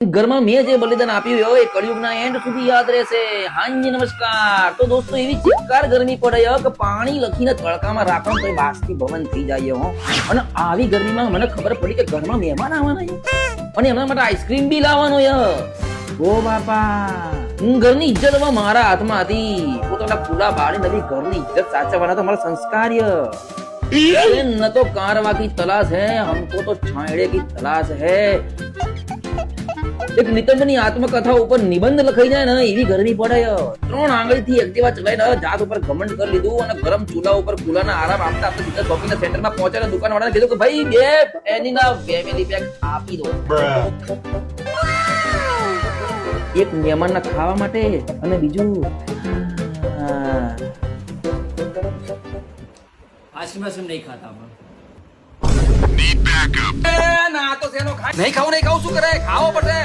ઘરમાં મેં જે બલિદાન આપ્યું હોય એ કળિયુગના એન્ડ સુધી યાદ રહેશે. હાંજી નમસ્કાર. તો દોસ્તો એવી ચિક્કાર ગરમી પડે કે પાણી લખીને તડકામાં રાખો તો બાષ્પીભવન થઈ જાય હો. અને આવી ગરમીમાં મને ખબર પડી કે ઘરમાં મહેમાન આવવાના છે અને એમના માટે આઈસ્ક્રીમ બી લાવવાનો ય. ઓ બાપા, ઘરની ઇજ્જત હવે મારા હાથમાં હતી. પોતાના ખુલ્લા બાળી નવી ઘરની ઇજ્જત સાચવવાના તો મારા સંસ્કાર ય. न तो कारवा की तलाश है, हमको तो छायड़े की तलाश है. એક નિતંબની આત્મકથા ઉપર નિબંધ લખાઈ જાય ને એવી ગરમી પડે. 3 આંગળીથી એક્ટિવા ચલાવીને જાત ઉપર ઘમંડ કરી લીધું અને ગરમ ચૂલા ઉપર કુલાના આરામ આપતા આપતા સીધા શોપિંગ સેન્ટરમાં પહોંચ્યા. દુકાન વાળાને કીધું કે ભાઈ બે એનીના ફેમિલી પેક આપી દો. એક મહેમાનના ખાવા માટે અને બીજું आइसक्रीम नहीं खाता अपन। ના તો શેનો ખાય? નહીં ખાવું શું કરે? ખાવો પડશે.